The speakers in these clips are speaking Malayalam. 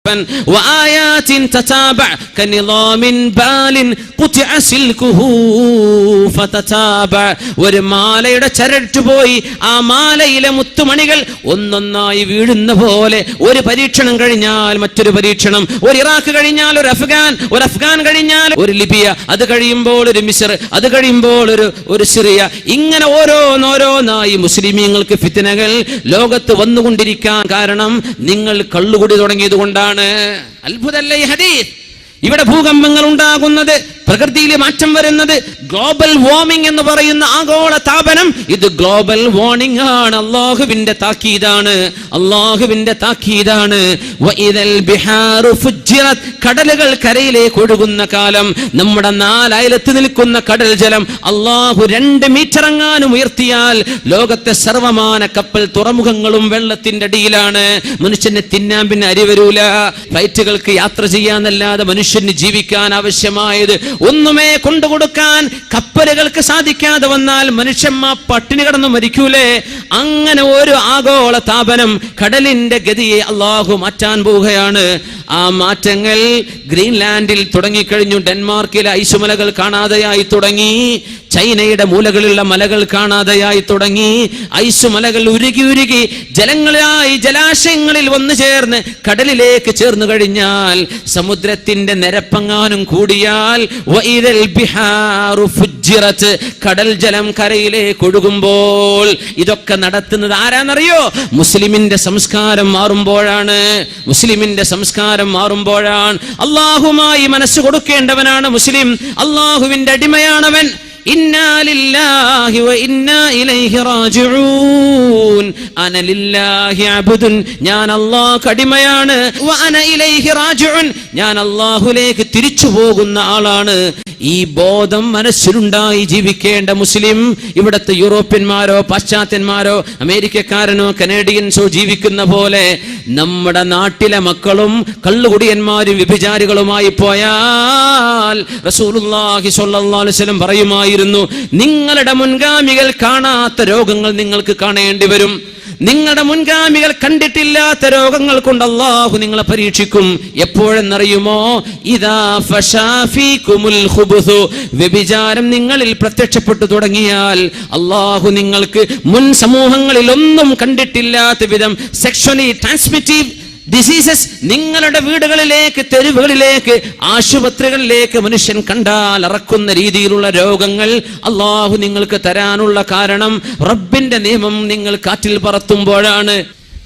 وآيات تتابع كنظام بال قطع سلكه فتتابع ഒരു മാലയുടെ ചരട് പോയി ആ മാലയിലെ മുത്തുമണികൾ ഒന്നൊന്നായി വീഴുന്ന പോലെ ഒരു പരീക്ഷണം കഴിഞ്ഞാൽ മറ്റൊരു പരീക്ഷണം, ഒരു ഇറാഖ് കഴിഞ്ഞാൽ ഒരു അഫ്ഗാൻ കഴിഞ്ഞാൽ ഒരു ലിബിയ, അത് കഴിയുമ്പോൾ ഒരു മിസ്ർ, അത് കഴിയുമ്പോൾ ഒരു സിറിയ, ഇങ്ങനെ ഓരോന്നായി മുസ്ലിമീങ്ങൾക്ക് ഫിത്നകൾ ലോകത്ത് വന്നുകൊണ്ടിരിക്കാൻ കാരണം നിങ്ങൾ കള്ളുകുടി തുടങ്ങിയത് കൊണ്ടാണ്. അത്ഭുതമല്ലേ ഈ ഹദീസ്? ഇവിടെ ഭൂകമ്പങ്ങൾ ഉണ്ടാകുന്നത്, പ്രകൃതിയിൽ മാറ്റം വരുന്നത്, ഗ്ലോബൽ വാർമിംഗ് എന്ന് പറയുന്ന ആഗോള താപനം, ഇത് ഗ്ലോബൽ വാർണിംഗ് ആണ്. അല്ലാഹുവിന്റെ താക്കീതാണ്. വഇദൽ ബിഹാറു ഫുജ്ജിറത്, കടലുകൾ കരയിലേക്ക് ഒഴുകുന്ന കാലം, നമ്മുടെ നാലയലത്ത് നിൽക്കുന്ന കടൽ ജലം അല്ലാഹു 2 മീറ്റർ എങ്ങാനും ഉയർത്തിയാൽ ലോകത്തെ സർവമാന കപ്പൽ തുറമുഖങ്ങളും വെള്ളത്തിന്റെ അടിയിലാണ്. മനുഷ്യനെ തിന്നാൻ പിന്നെ അരി വരൂല. ഫ്ലൈറ്റുകൾക്ക് യാത്ര ചെയ്യാന്നല്ലാതെ മനുഷ്യന് ജീവിക്കാൻ ആവശ്യമായത് ഒന്നുമേ കൊണ്ടുകൊടുക്കാൻ കപ്പലുകൾക്ക് സാധിക്കാതെ വന്നാൽ മനുഷ്യന്മാർ പട്ടിണി കിടന്നു മരിക്കൂലേ? അങ്ങനെ ഒരു ആഗോള താപനം, കടലിന്റെ ഗതിയെ അല്ലാഹു മാറ്റാൻ പോവുകയാണ്. ആ മാറ്റങ്ങൾ ഗ്രീൻലാൻഡിൽ തുടങ്ങിക്കഴിഞ്ഞു. ഡെൻമാർക്കിലെ ഐസുമലകൾ കാണാതെയായി തുടങ്ങി. ചൈനയുടെ മൂലകളിലുള്ള മലകൾ കാണാതെയായി തുടങ്ങി. ഐസുമലകൾ ഉരുകി ജലാശയങ്ങളിൽ വന്നു ചേർന്ന് കടലിലേക്ക് ചേർന്നു കഴിഞ്ഞാൽ, സമുദ്രത്തിന്റെ നിരപ്പങ്ങാനും കൂടിയാൽ വഇദൽ ബിഹാറു ഫുജ്ജിറത്, കടൽ ജലം കരയിലേക്ക് ഒഴുകുമ്പോൾ, ഇതൊക്കെ നടത്തുന്നത് ആരാന്നറിയോ? മുസ്ലിമിന്റെ സംസ്കാരം മാറുമ്പോഴാണ്. അല്ലാഹുമായി മനസ്സ് കൊടുക്കേണ്ടവനാണ് മുസ്ലിം. അല്ലാഹുവിന്റെ അടിമയാണവൻ. ഇന്നാ ലില്ലാഹി വ ഇന്നാ ഇലൈഹി റാജിഊൻ. അന ലില്ലാഹി അബ്ദുൻ, ഞാൻ അല്ലാഹുവിന്റെ അടിമയാണ്. വ അന ഇലൈഹി റാജിഊൻ, ഞാൻ അല്ലാഹുവിലേക്ക് തിരിച്ചു പോകുന്ന ആളാണ്. ഈ ബോധം മനസ്സിലുണ്ടായി ജീവിക്കേണ്ട മുസ്ലിം, ഇവിടുത്തെ യൂറോപ്യന്മാരോ പാശ്ചാത്യന്മാരോ അമേരിക്കക്കാരനോ കനേഡിയൻസോ ജീവിക്കുന്ന പോലെ നമ്മുടെ നാട്ടിലെ മക്കളും കള്ളുകുടിയന്മാരും വ്യഭിചാരികളുമായി പോയാൽ റസൂലുള്ളാഹി സ്വല്ലല്ലാഹു അലൈഹി വസല്ലം പറയുമായിരുന്നു, നിങ്ങളുടെ മുൻഗാമികൾ കാണാത്ത രോഗങ്ങൾ നിങ്ങൾക്ക് കാണേണ്ടി വരും. നിങ്ങളുടെ മുൻഗാമികൾ കണ്ടിട്ടില്ലാത്ത രോഗങ്ങൾ കൊണ്ട് അല്ലാഹു നിങ്ങളെ പരീക്ഷിക്കും. എപ്പോഴെന്നറിയുമോ? ഇദാ ഫശാ ഫീകുമുൽ ഖുബ്സു, വ്യഭിചാരം നിങ്ങളിൽ പ്രത്യക്ഷപ്പെട്ടു തുടങ്ങിയാൽ അല്ലാഹു നിങ്ങൾക്ക് മുൻ സമൂഹങ്ങളിൽ ഒന്നും കണ്ടിട്ടില്ലാത്ത വിധം സെക്ഷലി ട്രാൻസ്മിറ്റീവ് ഡിസീസസ് നിങ്ങളുടെ വീടുകളിലേക്ക്, തെരുവുകളിലേക്ക്, ആശുപത്രികളിലേക്ക് മനുഷ്യൻ കണ്ടാൽ ഇറക്കുന്ന രീതിയിലുള്ള രോഗങ്ങൾ അല്ലാഹു നിങ്ങൾക്ക് തരാനുള്ള കാരണം റബ്ബിന്റെ നിയമം നിങ്ങൾ കാറ്റിൽ പറത്തുമ്പോഴാണ്.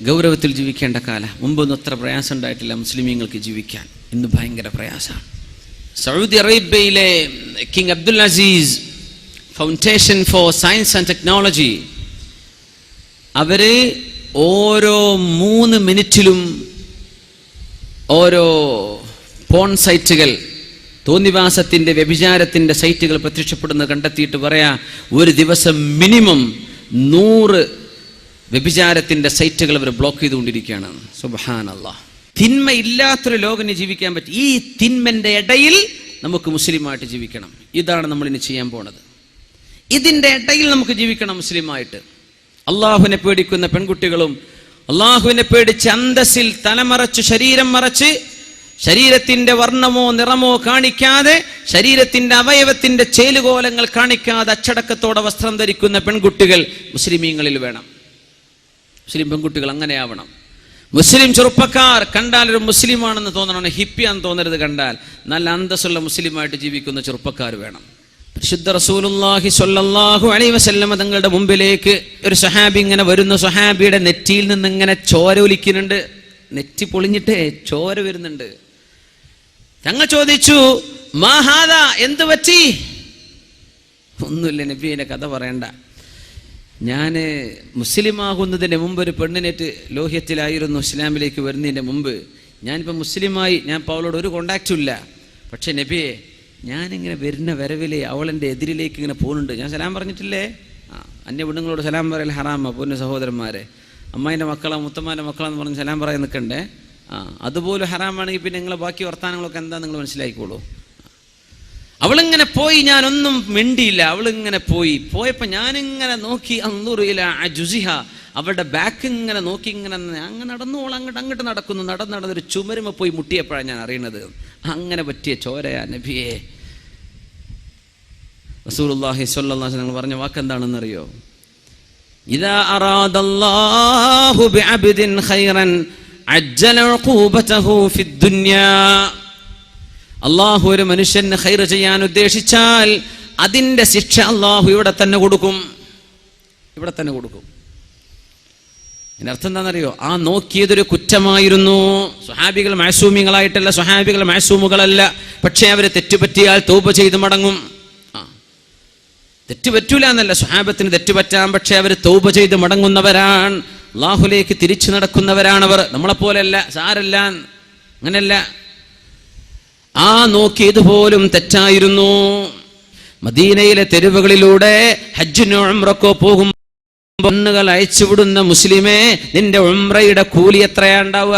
ഗൗരവത്തിൽ ജീവിക്കേണ്ട കാലം. മുമ്പൊന്നും അത്ര പ്രയാസം ഉണ്ടായിട്ടില്ല മുസ്ലിമീങ്ങൾക്ക് ജീവിക്കാൻ. ഇന്ന് ഭയങ്കര പ്രയാസമാണ്. സൗദി അറേബ്യയിലെ King Abdul Aziz Foundation for Science and Technology, അവര് ഓരോ 3 മിനിറ്റിലും ഓരോ പോൺ സൈറ്റുകൾ, തോന്നിവാസത്തിന്റെ വ്യഭിചാരത്തിന്റെ സൈറ്റുകൾ പ്രത്യക്ഷപ്പെടുന്നത് കണ്ടെത്തിയിട്ട് പറയാ, ഒരു ദിവസം മിനിമം 100 വ്യഭിചാരത്തിന്റെ സൈറ്റുകൾ അവർ ബ്ലോക്ക് ചെയ്തുകൊണ്ടിരിക്കുകയാണ്. സുബ്ഹാനല്ലാഹ്. തിന്മ ഇല്ലാത്തൊരു ലോകം ജീവിക്കാൻ പറ്റും. ഈ തിന്മന്റെ ഇടയിൽ നമുക്ക് മുസ്ലിമായിട്ട് ജീവിക്കണം. ഇതാണ് നമ്മൾ ഇനി ചെയ്യാൻ പോണത്. ഇതിന്റെ ഇടയിൽ നമുക്ക് ജീവിക്കണം മുസ്ലിമായിട്ട്. അള്ളാഹുവിനെ പേടിക്കുന്ന പെൺകുട്ടികളും അള്ളാഹുവിനെ പേടിച്ച് അന്തസ്സിൽ തലമറച്ച് ശരീരം മറച്ച്, ശരീരത്തിന്റെ വർണ്ണമോ നിറമോ കാണിക്കാതെ, ശരീരത്തിന്റെ അവയവത്തിന്റെ ചേലുകോലങ്ങൾ കാണിക്കാതെ അച്ചടക്കത്തോടെ വസ്ത്രം ധരിക്കുന്ന പെൺകുട്ടികൾ മുസ്ലിമീങ്ങളിൽ വേണം. മുസ്ലിം പെൺകുട്ടികൾ അങ്ങനെയാവണം. മുസ്ലിം ചെറുപ്പക്കാർ കണ്ടാൽ ഒരു മുസ്ലിമാണെന്ന് തോന്നണം, ഹിപ്പിയാന്ന് തോന്നരുത്. കണ്ടാൽ നല്ല അന്തസ്സുള്ള മുസ്ലിമായിട്ട് ജീവിക്കുന്ന ചെറുപ്പക്കാർ വേണം. പരിശുദ്ധ റസൂലുള്ളാഹി സ്വല്ലല്ലാഹു അലൈഹി വസല്ലം തങ്ങളുടെ മുമ്പിലേക്ക് ഒരു സ്വഹാബി ഇങ്ങനെ വരുന്നു. സ്വഹാബിയുടെ നെറ്റിയിൽ നിന്ന് ഇങ്ങനെ ചോര ഒലിക്കുന്നുണ്ട്. നെറ്റി പൊളിഞ്ഞിട്ടേ ചോര വരുന്നുണ്ട്. തങ്ങൾ ചോദിച്ചു, മാ ഹാദാ, എന്ത് പറ്റി? ഒന്നുമില്ല നബി, എന്നെ കഥ പറയണ്ട. ഞാൻ മുസ്ലിമാകുന്നതിന് മുമ്പ് ഒരു പെണ്ണിനേറ്റ് ലോഹ്യത്തിലായിരുന്നു. ഇസ്ലാമിലേക്ക് വരുന്നതിൻ്റെ മുമ്പ് ഞാനിപ്പോൾ മുസ്ലിമായി. ഞാൻ ഇപ്പോൾ അവളോട് ഒരു കോണ്ടാക്റ്റും ഇല്ല. പക്ഷെ നബിയെ, ഞാനിങ്ങനെ വരുന്ന വരവിലെ അവൾ എൻ്റെ എതിരിലേക്ക് ഇങ്ങനെ പോകുന്നുണ്ട്. ഞാൻ സലാം പറഞ്ഞിട്ടില്ലേ? അന്യ പെണ്ണുങ്ങളോട് സലാം പറയൽ ഹറാമ. പൊന്നു സഹോദരന്മാരെ, അമ്മായിൻ്റെ മക്കളാ മുത്തമ്മാൻ്റെ മക്കളാന്ന് പറഞ്ഞ് സലാം പറയാൻ നിൽക്കണ്ടേ? അതുപോലെ ഹറാമാണെങ്കിൽ പിന്നെ നിങ്ങളെ ബാക്കി വർത്താനങ്ങളൊക്കെ എന്താ നിങ്ങൾ മനസ്സിലാക്കിക്കോളൂ. അവളിങ്ങനെ പോയി, ഞാനൊന്നും മിണ്ടിയില്ല. അവളിങ്ങനെ പോയപ്പോ ഞാനിങ്ങനെ നോക്കി, അൻദുറു ഇലാ അജുസിഹ, അവളുടെ ബാക്ക് ഇങ്ങനെ നോക്കി, ഇങ്ങനെ അങ്ങനെ നടന്നോൾ അങ്ങോട്ട് നടക്കുന്നു. നടന്നൊരു ചുമരുമ പോയി മുട്ടിയപ്പോഴാണ് ഞാൻ അറിയണത്. അങ്ങനെ പറ്റിയ ചോരയാ നബിയെ. റസൂലുള്ളാഹി സ്വല്ലല്ലാഹു അലൈഹി വസല്ലം പറഞ്ഞ വാക്കെന്താണെന്നറിയോ? ഇദാ അറാദല്ലാഹു ബിഅബ്ദിൻ ഖൈറൻ അജ്ജല ഉഖൂബതഹു ഫിദ്ദുനിയാ. അല്ലാഹു ഒരു മനുഷ്യന് ഖൈർ ചെയ്യാൻ ഉദ്ദേശിച്ചാൽ അതിന്റെ ശിക്ഷ അല്ലാഹു ഇവിടെ തന്നെ കൊടുക്കും. അതിന്റെ അർത്ഥം എന്താണെന്നറിയോ? ആ നോക്കിയതൊരു കുറ്റമായിരുന്നു. സ്വഹാബികൾ മഅസൂമികളായിട്ടല്ല, സ്വഹാബികൾ മഅസൂമുകളല്ല. പക്ഷേ അവർ തെറ്റുപറ്റിയാൽ തൗബ ചെയ്ത് മടങ്ങും. തെറ്റുപറ്റൂല എന്നല്ല, സ്വഹാബത്തിന് തെറ്റുപറ്റാം, പക്ഷെ അവർ തൗബ ചെയ്ത് മടങ്ങുന്നവരാണ്, അല്ലാഹുലേക്ക് തിരിച്ചു നടക്കുന്നവരാണവർ. നമ്മളെപ്പോലെയല്ല, സാരല്ല, അങ്ങനെയല്ല. ആ നോക്കിയതുപോലും തെറ്റായിരുന്നു. മദീനയിലെ തെരുവുകളിലൂടെ ഹജ്ജിനോ ഉംറക്കോ പോകും പെണ്ണുകൾ അയച്ചുവിടുന്ന മുസ്ലിമേ, നിന്റെ ഉംറയുടെ കൂലി എത്രയാ ഉണ്ടാവുക?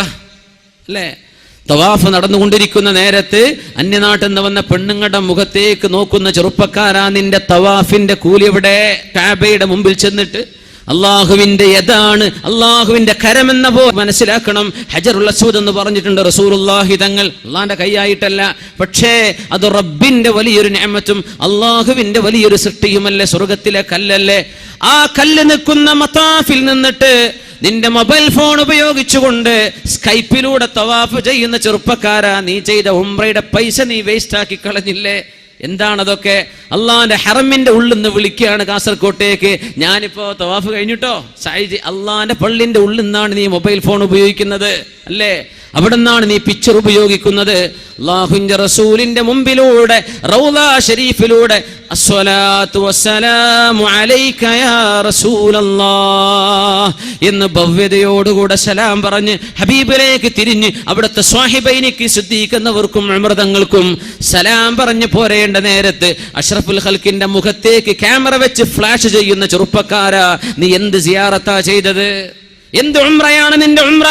അല്ലേ? തവാഫ് നടന്നുകൊണ്ടിരിക്കുന്ന നേരത്ത് അന്യനാട്ടിൽ നിന്ന് വന്ന പെണ്ണുങ്ങളുടെ മുഖത്തേക്ക് നോക്കുന്ന ചെറുപ്പക്കാരാ, നിന്റെ തവാഫിന്റെ കൂലി എവിടെ? കാബയുടെ മുമ്പിൽ ചെന്നിട്ട് അള്ളാഹുവിന്റെ യദാണ്, അള്ളാഹുവിന്റെ കരമെന്ന പോ മനസ്സിലാക്കണം. ഹജറുൽ അസ്വദ് എന്ന് പറഞ്ഞിട്ടുണ്ട് റസൂലുള്ളാഹി തങ്ങൾ. അള്ളാന്റെ കൈയായിട്ടല്ല, പക്ഷേ അത് റബ്ബിന്റെ വലിയൊരു നിഅമത്തും അള്ളാഹുവിന്റെ വലിയൊരു സൃഷ്ടിയുമല്ലേ, സ്വർഗത്തിലെ കല്ലല്ലേ. ആ കല്ല് നിൽക്കുന്ന മതാഫിൽ നിന്നിട്ട് നിന്റെ മൊബൈൽ ഫോൺ ഉപയോഗിച്ചുകൊണ്ട് സ്കൈപ്പിലൂടെ തവാഫ് ചെയ്യുന്ന ചെറുപ്പക്കാരാ, നീ ചെയ്ത ഉംറയുടെ പൈസ നീ വേസ്റ്റ് ആക്കി കളഞ്ഞില്ലേ? എന്താണതൊക്കെ? അള്ളാന്റെ ഹറമിന്റെ ഉള്ളിൽ നിന്ന് വിളിക്കുകയാണ് കാസർകോട്ടേക്ക്, ഞാനിപ്പോ തവാഫ് കഴിഞ്ഞിട്ടോ സായിജി, അള്ളാന്റെ പള്ളിന്റെ ഉള്ളിൽ നിന്നാണ് നീ മൊബൈൽ ഫോൺ ഉപയോഗിക്കുന്നത് അല്ലേ? അവിടെ നിന്നാണ് നീ പിക്ചർ ഉപയോഗിക്കുന്നത്. അല്ലാഹുവിന്റെ റസൂലിന്റെ മുമ്പിലൂടെ റൗള ഷരീഫിലൂടെ അസ്സലാത്തു വസ്സലാമു അലൈക യാ റസൂലല്ലാഹ് എന്ന് ഭവ്യതയോടുകൂടെ സലാം പറഞ്ഞ് ഹബീബിലേക്ക് തിരിഞ്ഞ് അവിടുത്തെ സ്വാഹിബൈനിക്ക് സിദ്ദീഖെന്നവർക്കും അമൃതങ്ങൾക്കും സലാം പറഞ്ഞ് പോരേണ്ട നേരത്ത് അഷ്റഫുൽ ഖൽക്കിന്റെ മുഖത്തേക്ക് ക്യാമറ വെച്ച് ഫ്ലാഷ് ചെയ്യുന്ന ചെറുപ്പക്കാരാ, നീ എന്ത് സിയാറത്താ ചെയ്തത്? എന്ത് ഉംറയാണ് നിന്റെ ഉംറ?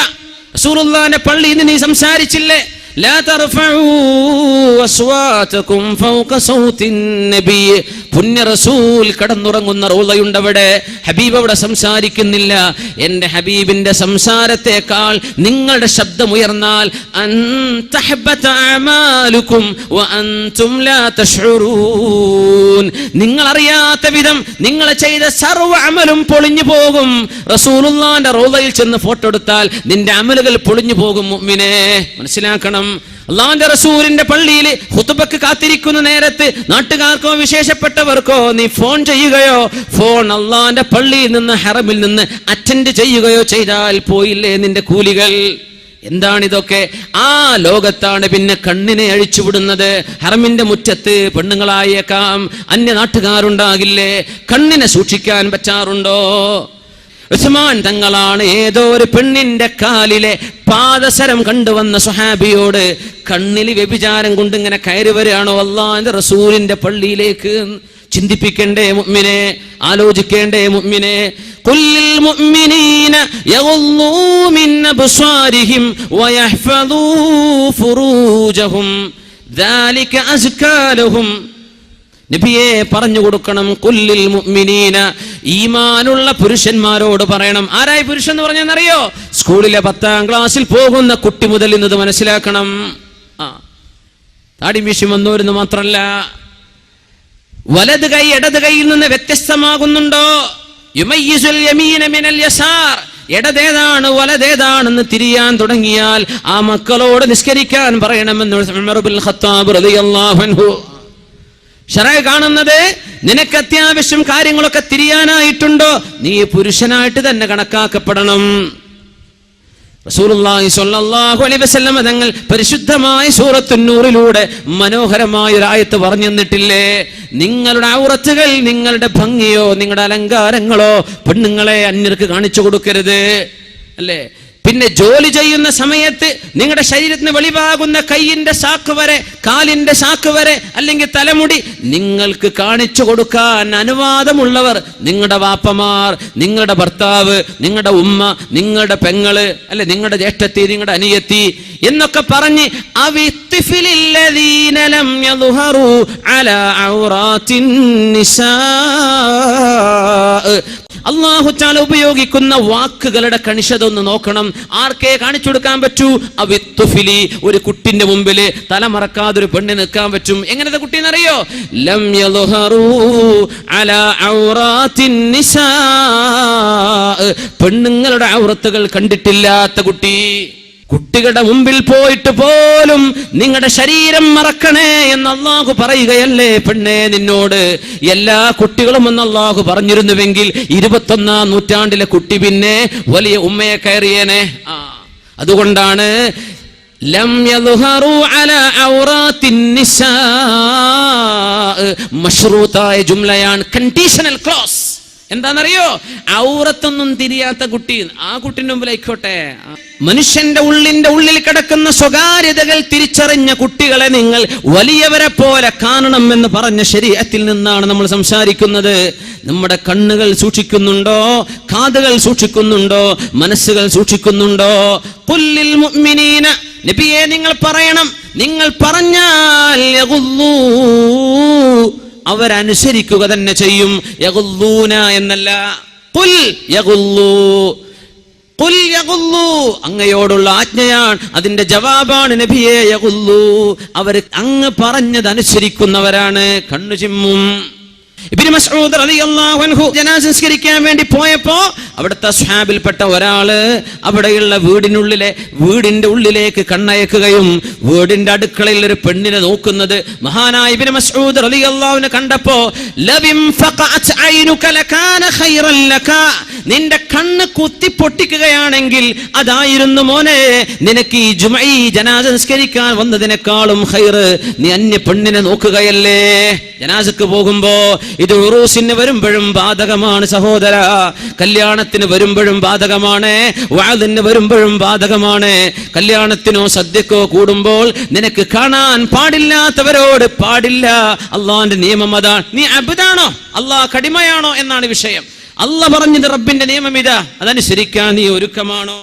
റസൂലുള്ളാഹിന്റെ പള്ളിയിൽ നീ സംസാരിച്ചില്ലേ? ലാ തർഫഉ അസ്വാതകും ഫൗക സൗത്തിൻ നബി. പുണ്യ റസൂൽ കടന്നുറങ്ങുന്ന റൗളയുണ്ടവിടെ, ഹബീബ് അവിടെ സംസാരിക്കുന്നില്ല. എന്റെ ഹബീബിന്റെ സംസാരത്തെക്കാൾ നിങ്ങളുടെ ശബ്ദം ഉയർന്നാൽ അൻതഹബത അമാലുകും വഅൻതും ലാ തശ്ഉറൂൻ, നിങ്ങൾ അറിയാത്ത വിധം നിങ്ങൾ ചെയ്ത സർവ്വ അമലും പൊളിഞ്ഞു പോകും. റസൂലുള്ളാഹിന്റെ റൗളയിൽ ചെന്ന് ഫോട്ടോ എടുത്താൽ നിന്റെ അമലുകൾ പൊളിഞ്ഞു പോകും. മുഅ്മിനേ, മനസ്സിലാക്കണം. അല്ലാഹുവിന്റെ റസൂലിന്റെ പള്ളിയിൽ ഖുതുബക്ക് കാത്തിരിക്കുന്ന നേരത്ത് നാട്ടുകാർക്കോ വിശേഷപ്പെട്ടവർക്കോ നീ ഫോൺ ചെയ്യുകയോ, ഫോൺ അല്ലാഹുവിന്റെ പള്ളിയിൽ നിന്ന് ഹറമിൽ നിന്ന് അറ്റൻഡ് ചെയ്യുകയോ ചെയ്താൽ പോയില്ലേ നിന്റെ കൂലികൾ? എന്താണിതൊക്കെ? ആ ലോകത്താണ് പിന്നെ കണ്ണിനെ അഴിച്ചുവിടുന്നത്. ഹറമിന്റെ മുറ്റത്ത് പെണ്ണുങ്ങളായേക്കാം, അന്യ നാട്ടുകാരുണ്ടാകില്ലേ, കണ്ണിനെ സൂക്ഷിക്കാൻ പറ്റാറുണ്ടോ? ഉസ്മാൻ തങ്ങളാണ് ഏതോ ഒരു പെണ്ണിന്റെ കാലിലെ പാദസരം കണ്ടുവന്ന സ്വഹാബിയോട്, കണ്ണിൽ വ്യഭിചാരം കൊണ്ട് ഇങ്ങനെ കയറി വരികയാണോ അല്ലാഹുവിന്റെ റസൂലിന്റെ പള്ളിയിലേക്ക്? ചിന്തിപ്പിക്കണ്ടേ മുഅ്മിനെ? ആലോചിക്കേണ്ടേ മുഅ്മിനെ? ഖുല്ലിൽ മുഅ്മിനീന യഗ്ളൂ മിൻ അബ്സാരിഹിം വയഹ്ഫദൂ ഫുറൂജഹും ദാലിക അസ്കാ ലഹും. നബിയെ പറഞ്ഞു കൊടുക്കണം, കുല്ലിൽ മുഅ്മിനീന, ഈമാനുള്ള പുരുഷന്മാരോട് പറയണം. ആരായി പുരുഷൻ എന്ന് പറഞ്ഞെന്നറിയോ? സ്കൂളിലെ 10ാം ക്ലാസ്സിൽ പോകുന്ന കുട്ടി മുതൽ ഇന്നത് മനസ്സിലാക്കണം. താടി മീശി വന്നോരെന്ന് മാത്രല്ല, വലത് കൈ ഇടത് കൈയിൽ നിന്ന് വ്യത്യസ്തമാകുന്നുണ്ടോ? യുമയ്യിസുൽ യമീന മിനൽ യസാർ, ഇടതേതാണ് വലതേതാണെന്ന് തിരിയാൻ തുടങ്ങിയാൽ ആ മക്കളോട് നിസ്കരിക്കാൻ പറയണമെന്ന് ഉമർ ഇബ്നുൽ ഖത്താബ് റളിയല്ലാഹു അൻഹു. ശറഅ് കാണുന്നത് നിനക്ക് അത്യാവശ്യം കാര്യങ്ങളൊക്കെ തിരിയാനായിട്ടുണ്ടോ, നീ പുരുഷനായിട്ട് തന്നെ കണക്കാക്കപ്പെടണം. റസൂലുള്ളാഹി സ്വല്ലല്ലാഹു അലൈഹി വസല്ലം തങ്ങൾ പരിശുദ്ധമായ സൂറത്തുൻ നൂറിലൂടെ മനോഹരമായ ഒരു ആയത്ത് പറഞ്ഞു തന്നിട്ടില്ലേ? നിങ്ങളുടെ ഔറത്തുകൾ, നിങ്ങളുടെ ഭംഗിയോ നിങ്ങളുടെ അലങ്കാരങ്ങളോ പെണ്ണുങ്ങളെ അന്യർക്ക് കാണിച്ചു കൊടുക്കരുത് അല്ലേ? പിന്നെ ജോലി ചെയ്യുന്ന സമയത്ത് നിങ്ങളുടെ ശരീരത്തിന് വെളിവാകുന്ന കൈയിന്റെ സാക്ക് വരെ, കാലിന്റെ സാക്ക് വരെ, അല്ലെങ്കിൽ തലമുടി നിങ്ങൾക്ക് കാണിച്ചു കൊടുക്കാൻ അനുവാദമുള്ളവർ നിങ്ങളുടെ വാപ്പമാർ, നിങ്ങളുടെ ഭർത്താവ്, നിങ്ങളുടെ ഉമ്മ, നിങ്ങളുടെ പെങ്ങള്, അല്ലെ നിങ്ങളുടെ ജ്യേഷ്ഠത്തി, നിങ്ങളുടെ അനിയത്തി എന്നൊക്കെ പറഞ്ഞ് അല്ലാഹു തആല ഉപയോഗിക്കുന്ന വാക്കുകളുടെ കണിശത ഒന്ന് നോക്കണം. ആർക്കേ കാണിച്ചു കൊടുക്കാൻ പറ്റൂ? അവിത്തുഫിലി, ഒരു കുട്ടിന്റെ മുമ്പിൽ തലമറക്കാതെ ഒരു പെണ്ണ് നിൽക്കാൻ പറ്റും. എങ്ങനത്തെ കുട്ടിയെന്നറിയോ? ലം യൽഹറൂ അലാ ഔറാത്തിൻ നിസാ, പെണ്ണുങ്ങളുടെ ഔറത്തുകൾ കണ്ടിട്ടില്ലാത്ത കുട്ടി. കുട്ടികളുടെ മുമ്പിൽ പോയിട്ട് പോലും നിങ്ങളുടെ ശരീരം മറക്കണേ എന്ന് അല്ലാഹു പറയുകയല്ലേ പെണ്ണേ നിന്നോട്. എല്ലാ കുട്ടികളും എന്ന് അല്ലാഹു പറഞ്ഞിരുന്നുവെങ്കിൽ 21ാം നൂറ്റാണ്ടിലെ കുട്ടി പിന്നെ വലിയ ഉമ്മയെ കയറിയേനെ. അതുകൊണ്ടാണ് ലം യൽഹറൂ അലാ ഔറാത്തിൻ നിസാ, മശ്റൂതായ ജുംലയാണ്, കണ്ടീഷണൽ ക്ലോസ്. എന്താണെന്നറിയോ? ഔറത്തൊന്നും തിരിയാത്ത കുട്ടി, ആ കുട്ടിന്റെ മുമ്പിലായിക്കോട്ടെ. മനുഷ്യന്റെ ഉള്ളിൽ കിടക്കുന്ന സ്വകാര്യതകൾ തിരിച്ചറിഞ്ഞ കുട്ടികളെ നിങ്ങൾ വലിയവരെ പോലെ കാണണം എന്ന് പറഞ്ഞ ശരീഅത്തിൽ നിന്നാണ് നമ്മൾ സംസാരിക്കുന്നത്. നമ്മുടെ കണ്ണുകൾ സൂക്ഷിക്കുന്നുണ്ടോ? കാതുകൾ സൂക്ഷിക്കുന്നുണ്ടോ? മനസ്സുകൾ സൂക്ഷിക്കുന്നുണ്ടോ? ഖുല്ലിൽ മുഅ്മിനീന, നബിയെ നിങ്ങൾ പറയണം, നിങ്ങൾ പറഞ്ഞാൽ യഗുല്ലൂ, അവരനുസരിക്കുക തന്നെ ചെയ്യും. യഗുല്ലൂന എന്നല്ല, ഖുൽ യഗുല്ലൂ, ഖുൽ യഗുല്ലൂ, അങ്ങയോടുള്ള ആജ്ഞയാണ്, അതിന്റെ ജവാബാണ് നബിയെ യഗുല്ലൂ. അവർ അങ്ങ് പറഞ്ഞത് അനുസരിക്കുന്നവരാണ്, കണ്ണു ചിമ്മും. ഇബ്നു മസ്ഊദ് റളിയല്ലാഹു അൻഹു ജനാസ സംസ്കരിക്കാൻ വേണ്ടി പോയപ്പോ അവിടുത്തെ സ്വഹാബിൽപ്പെട്ട ഒരാള് അവിടെയുള്ള വീടിന്റെ ഉള്ളിലേക്ക് കണ്ണയക്കുകയും വീടിന്റെ അടുക്കളയിൽ ഒരു പെണ്ണിനെ നോക്കുന്നത് മഹാനായ ഇബ്നു മസ്ഊദ് റളിയല്ലാഹു അൻഹു കണ്ടപ്പോ, ലബിം ഫഖഅത് ഐനുക ലകാന ഖൈറൻ ലക, നിന്റെ കണ്ണ് കുത്തി പൊട്ടിക്കുകയാണെങ്കിൽ അതായിരുന്നു മോനെ നിനക്ക് ഈ ജുമഈ ജനാസ സംസ്കരിക്കാൻ വന്നതിനേക്കാളും ഖൈർ. നീ അന്യ പെണ്ണിനെ നോക്കുകയല്ലേ. ജനാസക്ക് പോകുമ്പോ ഇത് ഉറൂസിന് വരുമ്പോഴും ബാധകമാണ് സഹോദര, കല്യാണത്തിന് വരുമ്പോഴും ബാധകമാണ്, വഅദിന് വരുമ്പോഴും ബാധകമാണ്. കല്യാണത്തിനോ സദ്യക്കോ കൂടുമ്പോൾ നിനക്ക് കാണാൻ പാടില്ലാത്തവരോട് പാടില്ല. അള്ളാന്റെ നിയമം അതാണ്. നീ അബ്ദാണോ അള്ളാഹ് കടിമയാണോ എന്നാണ് വിഷയം. അള്ളാഹ് പറഞ്ഞത് റബ്ബിന്റെ നിയമം ഇതാ, അതനുസരിക്കാൻ നീ ഒരുക്കമാണോ?